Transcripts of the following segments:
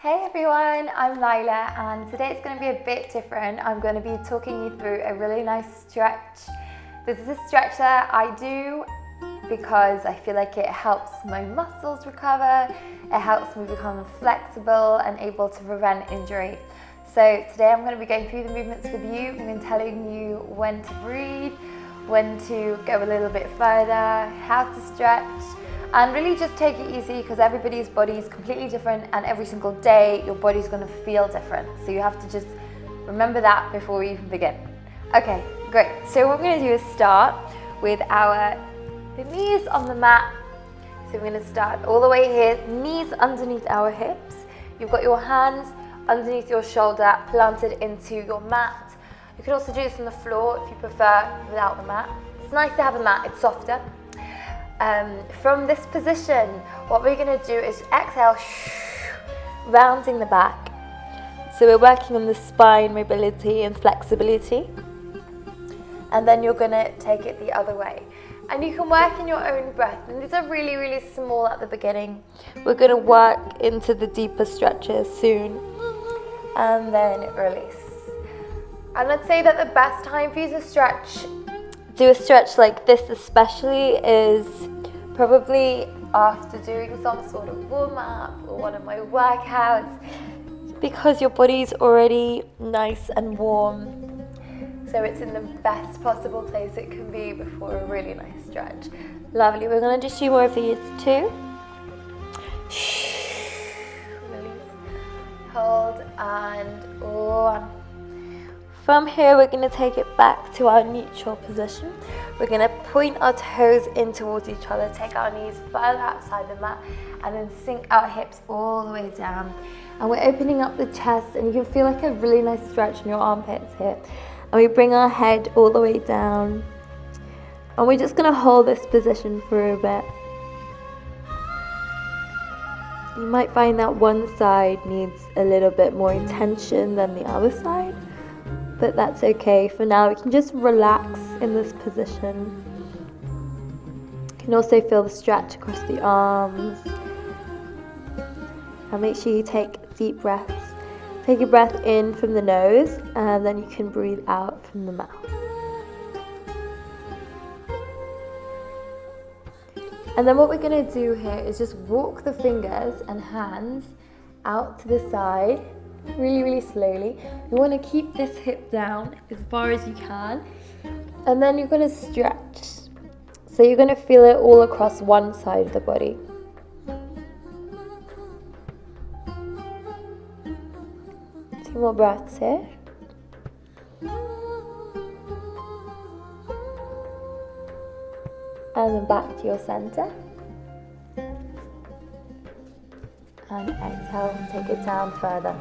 Hey everyone, I'm Leilah and today it's going to be a bit different. I'm going to be talking you through a really nice stretch. This is a stretch that I do because I feel like it helps my muscles recover, it helps me become flexible and able to prevent injury. So today I'm going to be going through the movements with you. I'm going to be telling you when to breathe, when to go a little bit further, how to stretch. And really just take it easy because everybody's body is completely different and every single day your body's going to feel different. So you have to just remember that before we even begin. Okay, great. So what we're going to do is start with the knees on the mat. So we're going to start all the way here, knees underneath our hips. You've got your hands underneath your shoulder planted into your mat. You can also do this on the floor if you prefer without the mat. It's nice to have a mat, it's softer. From this position, what we're going to do is exhale, rounding the back. So we're working on the spine mobility and flexibility. And then you're going to take it the other way. And you can work in your own breath. And these are really, really small at the beginning. We're going to work into the deeper stretches soon. And then release. And let's say that the best time for you to do a stretch like this especially is probably after doing some sort of warm-up or one of my workouts because your body's already nice and warm, so it's in the best possible place it can be before a really nice stretch. Lovely. We're going to do 2 more of these too. Release, hold, and 1. From here, we're going to take it back to our neutral position. We're going to point our toes in towards each other, take our knees further outside the mat, and then sink our hips all the way down. And we're opening up the chest, and you can feel like a really nice stretch in your armpits here. And we bring our head all the way down. And we're just going to hold this position for a bit. You might find that one side needs a little bit more intention than the other side. But that's okay. For now, we can just relax in this position. You can also feel the stretch across the arms. And make sure you take deep breaths. Take a breath in from the nose, and then you can breathe out from the mouth. And then what we're going to do here is just walk the fingers and hands out to the side. Really, really slowly. You want to keep this hip down as far as you can. And then you're going to stretch. So you're going to feel it all across one side of the body. Two more breaths here. And then back to your center. And exhale and take it down further.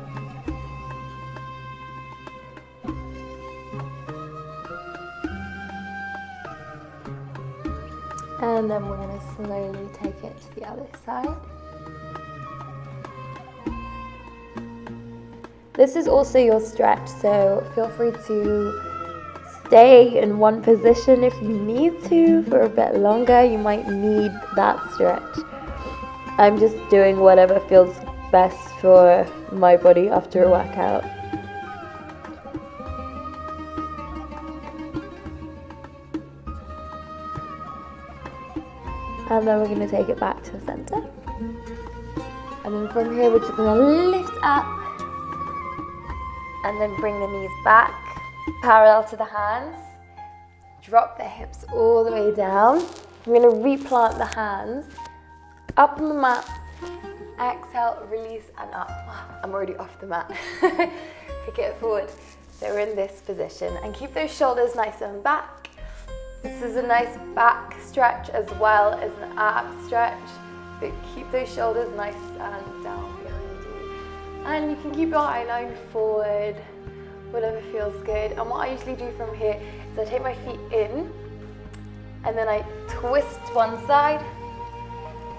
And then we're going to slowly take it to the other side. This is also your stretch, so feel free to stay in one position if you need to for a bit longer. You might need that stretch. I'm just doing whatever feels best for my body after a workout. And then we're going to take it back to the center. And then from here, we're just going to lift up. And then bring the knees back, parallel to the hands. Drop the hips all the way down. I'm going to replant the hands. Up on the mat. Exhale, release, and up. I'm already off the mat. Pick it forward. So we're in this position. And keep those shoulders nice and back. This is a nice back stretch as well as an ab stretch, but keep those shoulders nice and down behind you. And you can keep your eye line forward, whatever feels good. And what I usually do from here is I take my feet in, and then I twist one side,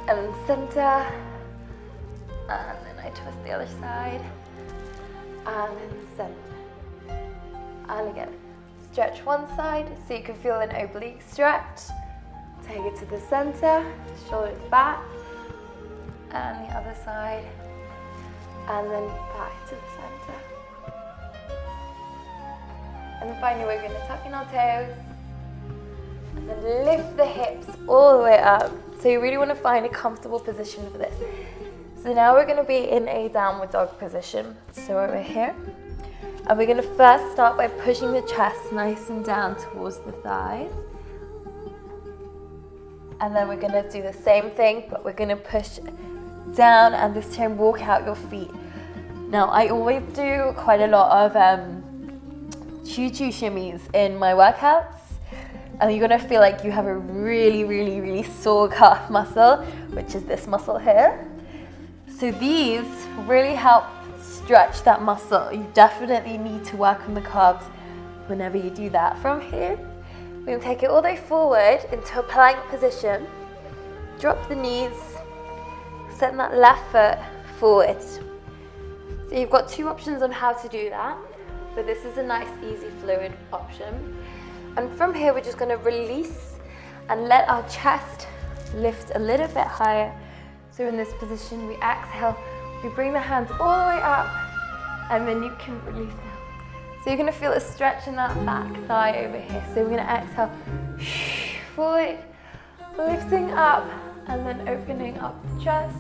and then center, and then I twist the other side, and then center, and again. Stretch one side so you can feel an oblique stretch. Take it to the center, shoulders back, and the other side. and then back to the center. And then finally we're going to tuck in our toes and then lift the hips all the way up. So you really want to find a comfortable position for this. So now we're going to be in a downward dog position. So over here. And we're going to first start by pushing the chest nice and down towards the thighs. And then we're going to do the same thing, but we're going to push down and this time walk out your feet. Now I always do quite a lot of choo-choo shimmies in my workouts. And you're going to feel like you have a really sore calf muscle, which is this muscle here. So these really help stretch that muscle. You definitely need to work on the calves whenever you do that. From here, we're going to take it all the way forward into a plank position. Drop the knees, send that left foot forward. So you've got two options on how to do that, but this is a nice, easy, fluid option. And from here, we're just going to release and let our chest lift a little bit higher. So in this position, we exhale. We bring the hands all the way up, and then you can release them. So you're going to feel a stretch in that back thigh over here. So we're going to exhale, forward, lifting up, and then opening up the chest.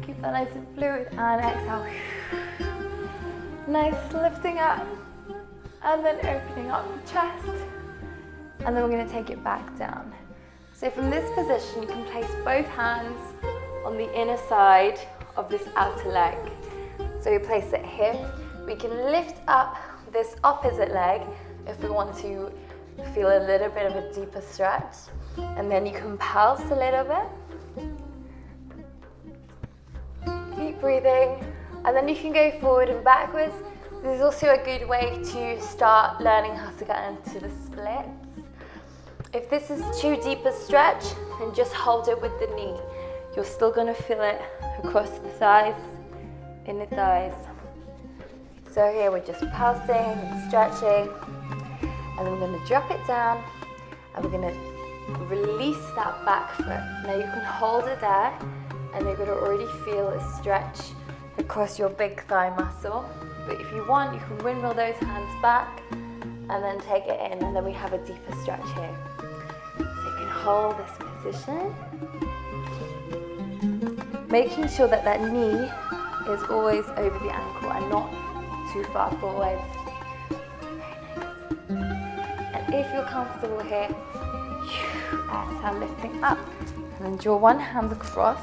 Keep that nice and fluid, and exhale. Nice, lifting up, and then opening up the chest. And then we're going to take it back down. So from this position, you can place both hands on the inner side of this outer leg. So we place it here. We can lift up this opposite leg if we want to feel a little bit of a deeper stretch. And then you can pulse a little bit. Keep breathing. And then you can go forward and backwards. This is also a good way to start learning how to get into the splits. If this is too deep a stretch, then just hold it with the knee. You're still going to feel it across the thighs, in the thighs. So here we're just pulsing and stretching, and then we're going to drop it down, and we're going to release that back foot. Now you can hold it there, and you're going to already feel a stretch across your big thigh muscle. But if you want, you can windmill those hands back, and then take it in, and then we have a deeper stretch here. So you can hold this position. Making sure that that knee is always over the ankle and not too far forward. And if you're comfortable here, exhale, lifting up. And then draw one hand across.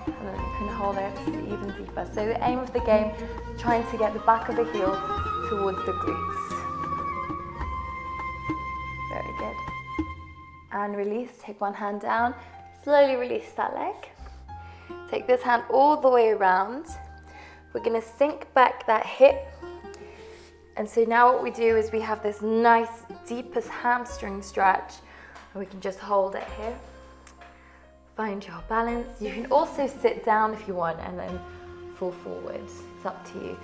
And then you can hold it even deeper. So the aim of the game, trying to get the back of the heel towards the glutes. Very good. And release, take one hand down. Slowly release that leg. Take this hand all the way around. We're going to sink back that hip. And so now what we do is we have this nice deepest hamstring stretch. And we can just hold it here. Find your balance. You can also sit down if you want and then fall forwards. It's up to you.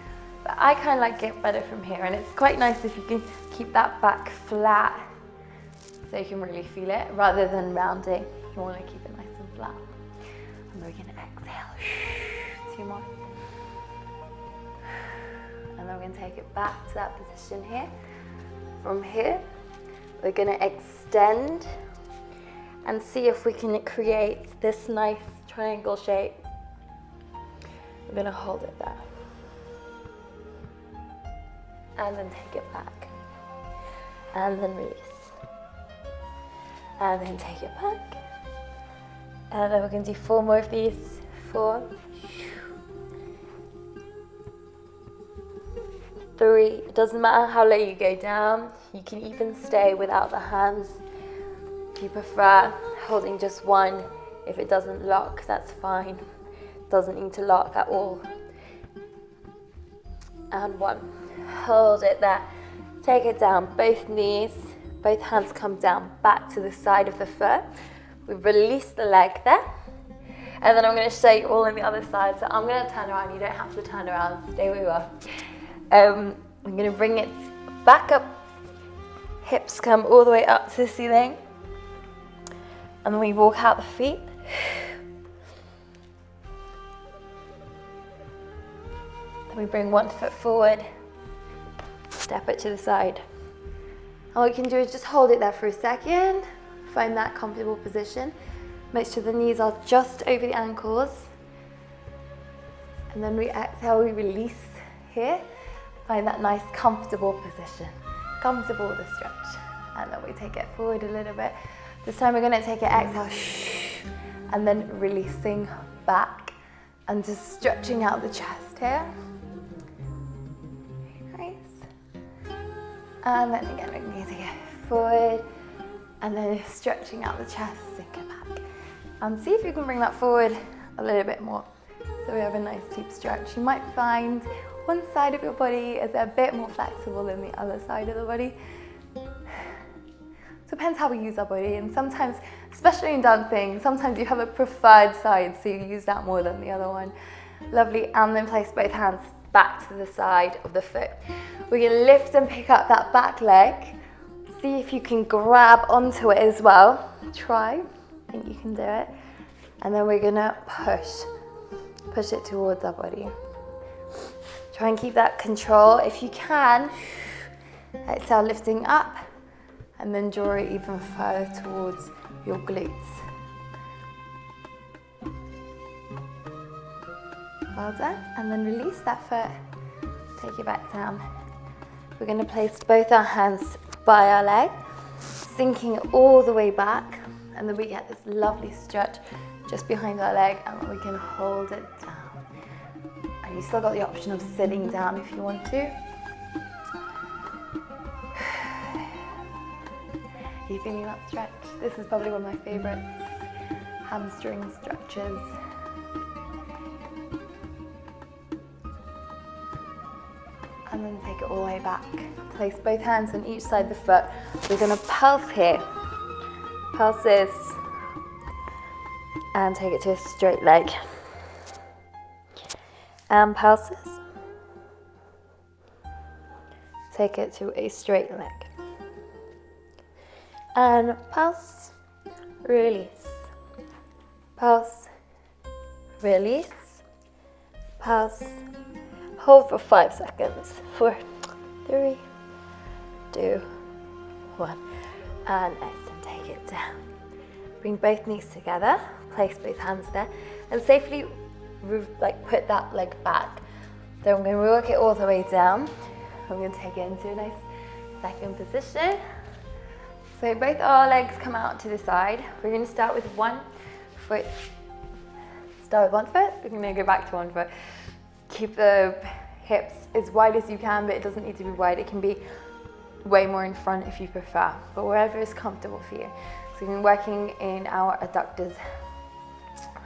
But I kind of like it better from here. And it's quite nice if you can keep that back flat so you can really feel it rather than rounding. You want to keep it nice and flat. And we're going to exhale. 2 more. And then we're going to take it back to that position here. From here, we're going to extend and see if we can create this nice triangle shape. We're going to hold it there. And then take it back. And then release. And then take it back. And then we're going to do 4 more of these. 4. 3. It doesn't matter how low you go down. You can even stay without the hands. If you prefer holding just 1, if it doesn't lock, that's fine. It doesn't need to lock at all. And 1. Hold it there. Take it down, both knees, both hands come down back to the side of the foot. We release the leg there. And then I'm going to show you all on the other side. So I'm going to turn around. You don't have to turn around. Stay where you are. I'm going to bring it back up. Hips come all the way up to the ceiling. And then we walk out the feet. We bring one foot forward, step it to the side. All you can do is just hold it there for a second, find that comfortable position. Make sure the knees are just over the ankles. And then we exhale, we release here. Find that nice comfortable position, comfortable with the stretch. And then we take it forward a little bit. This time we're gonna take it, exhale, and then releasing back and just stretching out the chest here. Nice. And then again, we're gonna take it forward and then stretching out the chest, sink it back. And see if you can bring that forward a little bit more. So we have a nice deep stretch. You might find one side of your body is a bit more flexible than the other side of the body. Depends how we use our body, and sometimes, especially in dancing, sometimes you have a preferred side, so you use that more than the other one. Lovely, and then place both hands back to the side of the foot. We're gonna lift and pick up that back leg. See if you can grab onto it as well. Try, I think you can do it. And then we're gonna push it towards our body. Try and keep that control. If you can, exhale, lifting up, and then draw it even further towards your glutes. Well done, and then release that foot, take it back down. We're gonna place both our hands by our leg, sinking all the way back, and then we get this lovely stretch just behind our leg, and then we can hold it down. And you still got the option of sitting down if you want to. Are you feeling that stretch? This is probably one of my favorites, hamstring stretches. And then take it all the way back. Place both hands on each side of the foot. We're gonna pulse here. Pulses. And take it to a straight leg. And pulses. Take it to a straight leg. And pulse, release, pulse, release, pulse, hold for 5 seconds, 4, 3, 2, 1, and exhale, take it down. Bring both knees together, place both hands there, and safely put that leg back. So I'm going to work it all the way down. I'm going to take it into a nice second position. So both our legs come out to the side. We're going to start with one foot. Start with one foot. We're going to go back to one foot. Keep the hips as wide as you can, but it doesn't need to be wide. It can be way more in front if you prefer, but wherever is comfortable for you. So we're working in our adductors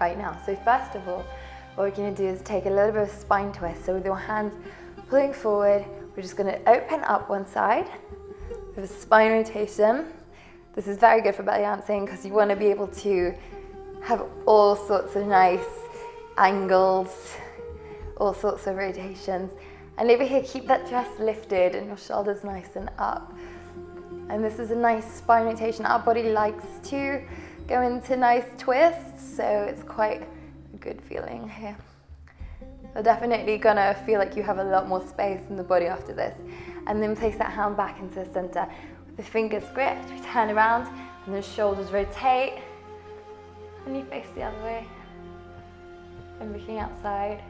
right now. So first of all, what we're going to do is take a little bit of spine twist. So with your hands pulling forward, we're just going to open up one side with a spine rotation. This is very good for belly dancing because you want to be able to have all sorts of nice angles, all sorts of rotations. And over here, keep that chest lifted and your shoulders nice and up. And this is a nice spine rotation. Our body likes to go into nice twists, so it's quite a good feeling here. You're definitely gonna feel like you have a lot more space in the body after this. And then place that hand back into the center. The fingers gripped, we turn around, and the shoulders rotate, and you face the other way, and looking outside.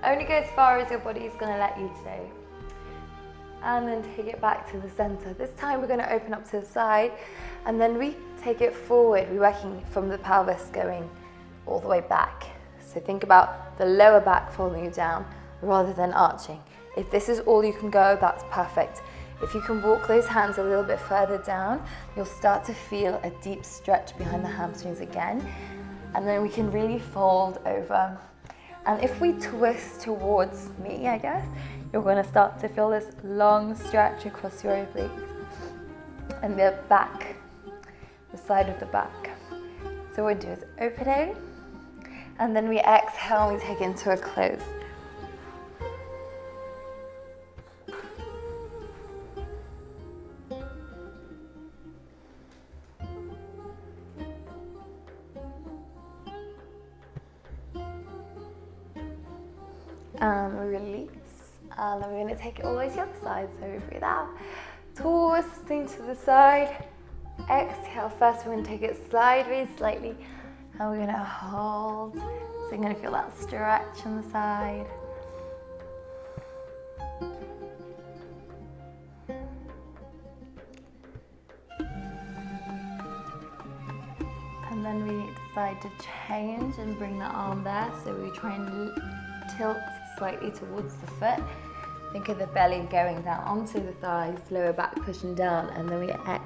Only go as far as your body is going to let you today. And then take it back to the center. This time we're going to open up to the side, and then we take it forward. We're working from the pelvis going all the way back. So think about the lower back folding you down rather than arching. If this is all you can go, that's perfect. If you can walk those hands a little bit further down, you'll start to feel a deep stretch behind the hamstrings again. And then we can really fold over. And if we twist towards me, I guess, you're going to start to feel this long stretch across your obliques and the back, the side of the back. So what we do is opening, and then we exhale and we take into a close. and release. And then we're going to take it all the way to the other side. So we breathe out, twisting to the side. Exhale. First, we're going to take it sideways slightly, and we're going to hold. So you're going to feel that stretch on the side. And then we decide to change and bring the arm there. So we try and tilt slightly towards the foot. Think of the belly going down onto the thighs, lower back pushing down, and then we exhale.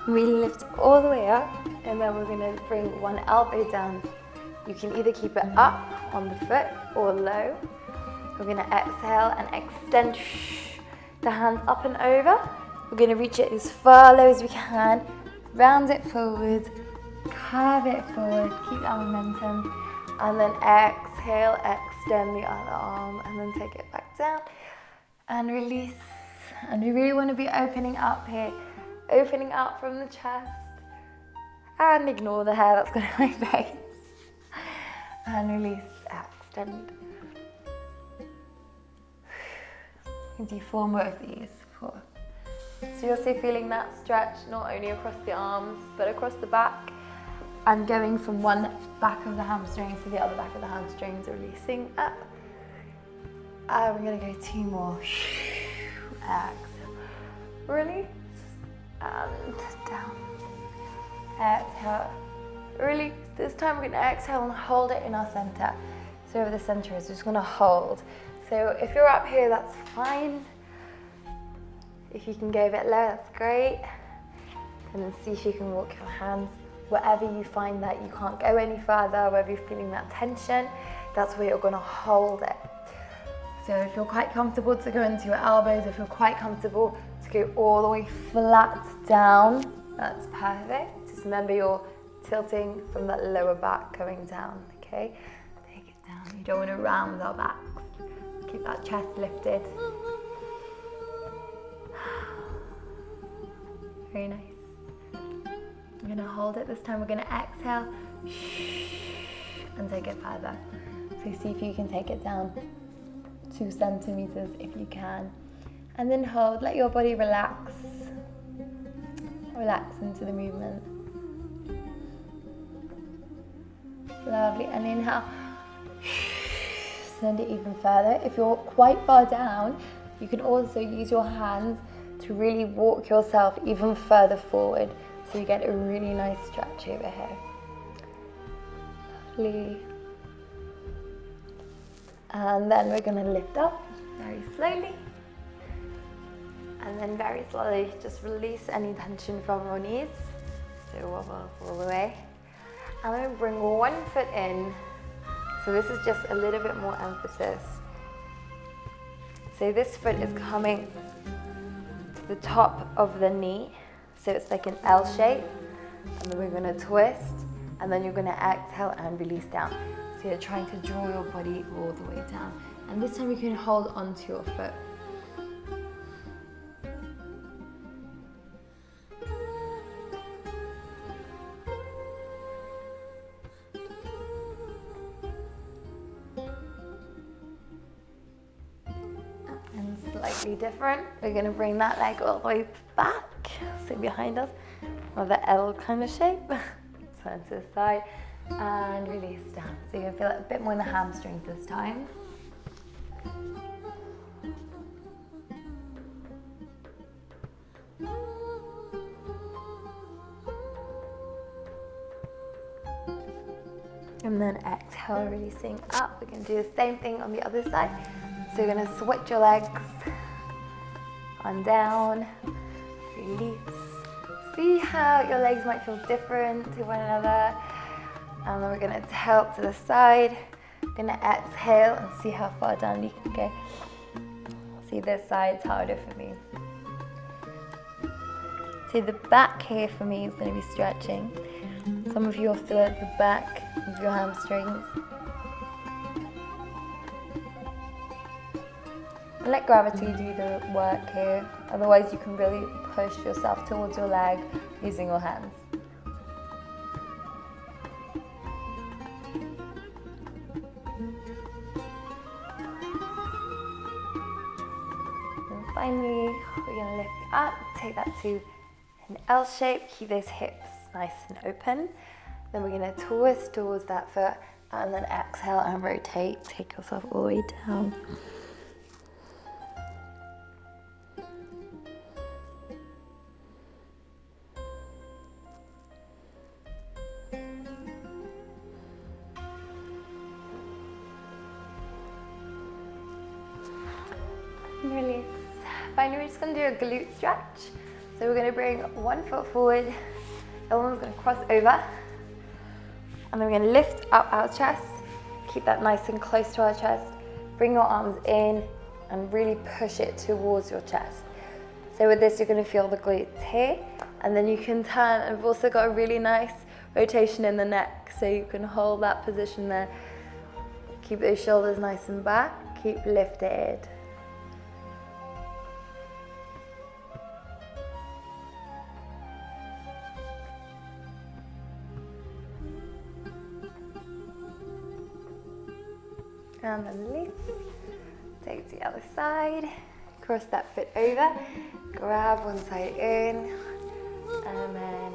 We lift all the way up, and then we're going to bring one elbow down. You can either keep it up on the foot or low. We're going to exhale and extend the hands up and over. We're going to reach it as far low as we can. Round it forward, curve it forward, keep that momentum. And then exhale, extend the other arm, and then take it back down. And release. And we really want to be opening up here. Opening up from the chest. And ignore the hair that's going to my face. And release, extend. You can do 4 more of these. 4. So you're also feeling that stretch not only across the arms, but across the back. And going from one back of the hamstrings to the other back of the hamstrings, releasing up. And we're going to go 2 more. Exhale. Release. And down. Exhale. Release. This time we're going to exhale and hold it in our center. So wherever the center is, we're just going to hold. So if you're up here, that's fine. If you can go a bit lower, that's great. And then see if you can walk your hands wherever you find that you can't go any further, wherever you're feeling that tension, that's where you're going to hold it. So if you're quite comfortable to go into your elbows, if you're quite comfortable to go all the way flat down, that's perfect. Just remember you're tilting from that lower back going down, okay? Take it down. You don't want to round our backs. Keep that chest lifted. Very nice. I'm going to hold it. This time we're going to exhale and take it further. So see if you can take it down 2 centimeters if you can. And then hold. Let your body relax. Relax into the movement. Lovely. And inhale. Send it even further. If you're quite far down, you can also use your hands to really walk yourself even further forward, so you get a really nice stretch over here. Lovely. And then we're going to lift up very slowly. And then very slowly just release any tension from your knees. So wobble all the way. And then bring one foot in. So this is just a little bit more emphasis. So this foot is coming to the top of the knee. So it's like an L shape. And then we're going to twist. And then you're going to exhale and release down. So you're trying to draw your body all the way down. And this time you can hold onto your foot. Slightly different. We're going to bring that leg all the way back, so behind us, or the L kind of shape. Turn to the side and release down. So you're going to feel it a bit more in the hamstrings this time. And then exhale, releasing up. We're going to do the same thing on the other side. So you're going to switch your legs on down, release. See how your legs might feel different to one another. And then we're going to tilt to the side. We're going to exhale and see how far down you can go. See, this side's harder for me. See, the back here for me is going to be stretching. Some of you will feel at the back of your hamstrings. let gravity do the work here. Otherwise you can really push yourself towards your leg using your hands. And finally, we're going to lift up, take that to an L shape, keep those hips nice and open. Then we're going to twist towards that foot and then exhale and rotate. Take yourself all the way down. And release. Finally, we're just going to do a glute stretch. So we're going to bring one foot forward, the other one's going to cross over, and then we're going to lift up our chest, keep that nice and close to our chest, bring your arms in and really push it towards your chest. So with this, you're going to feel the glutes here, and then you can turn, and we've also got a really nice rotation in the neck, so you can hold that position there. Keep those shoulders nice and back, keep lifted. And then release, take it to the other side, cross that foot over, grab one side in, and then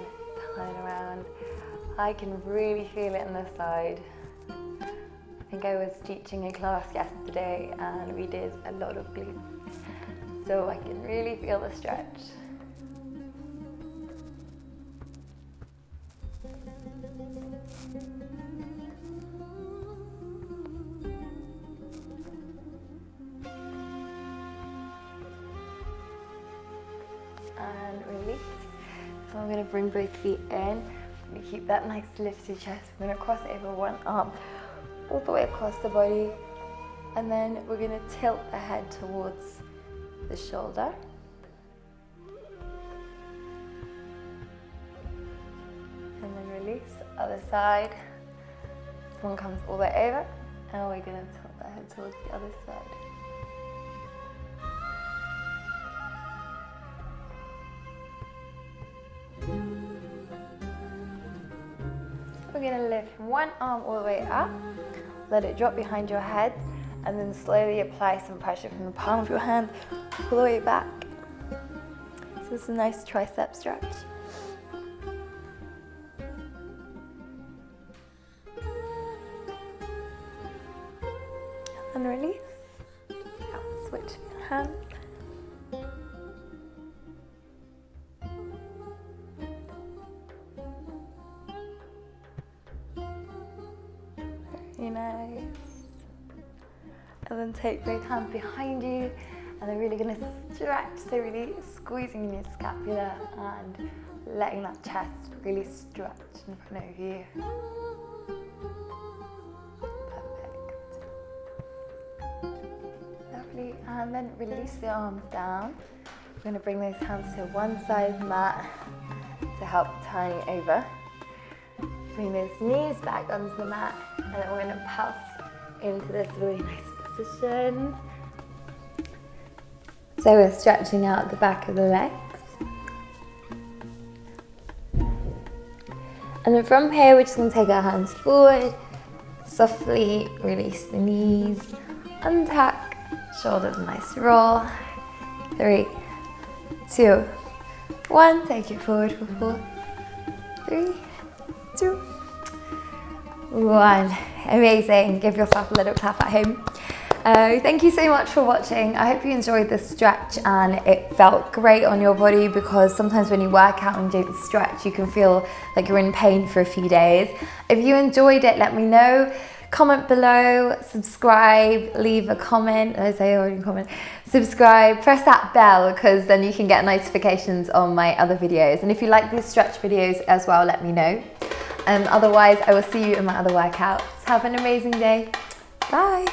turn around. I can really feel it on this side. I think I was teaching a class yesterday and we did a lot of glutes, so I can really feel the stretch. And release. So I'm going to bring both feet in. I'm going to keep that nice lifted chest. I'm going to cross over one arm all the way across the body, and then we're going to tilt the head towards the shoulder. And then release, other side. This one comes all the way over, and we're going to tilt the head towards the other side. We're going to lift one arm all the way up, let it drop behind your head, and then slowly apply some pressure from the palm of your hand all the way back. So this is a nice tricep stretch. And release. Switch hands. Very nice. And then take both hands behind you, and they're really going to stretch, so really squeezing your scapula and letting that chest really stretch in front of you. Perfect. Lovely, and then release the arms down. We're going to bring those hands to one side of the mat to help turn you over. Bring those knees back onto the mat, and then we're going to pulse into this really nice position. So we're stretching out the back of the legs. And then from here, we're just going to take our hands forward, softly release the knees, untuck, shoulders nice roll. 3, 2, 1, take it forward for 4, 3, 2, 1. Amazing. Give yourself a little clap at home. Thank you so much for watching. I hope you enjoyed this stretch and it felt great on your body, because sometimes when you work out and don't stretch, you can feel like you're in pain for a few days. If you enjoyed it, let me know. Comment below, subscribe, leave a comment. As I already comment, subscribe, press that bell, because then you can get notifications on my other videos. And if you like these stretch videos as well, let me know. Otherwise, I will see you in my other workouts. Have an amazing day. Bye.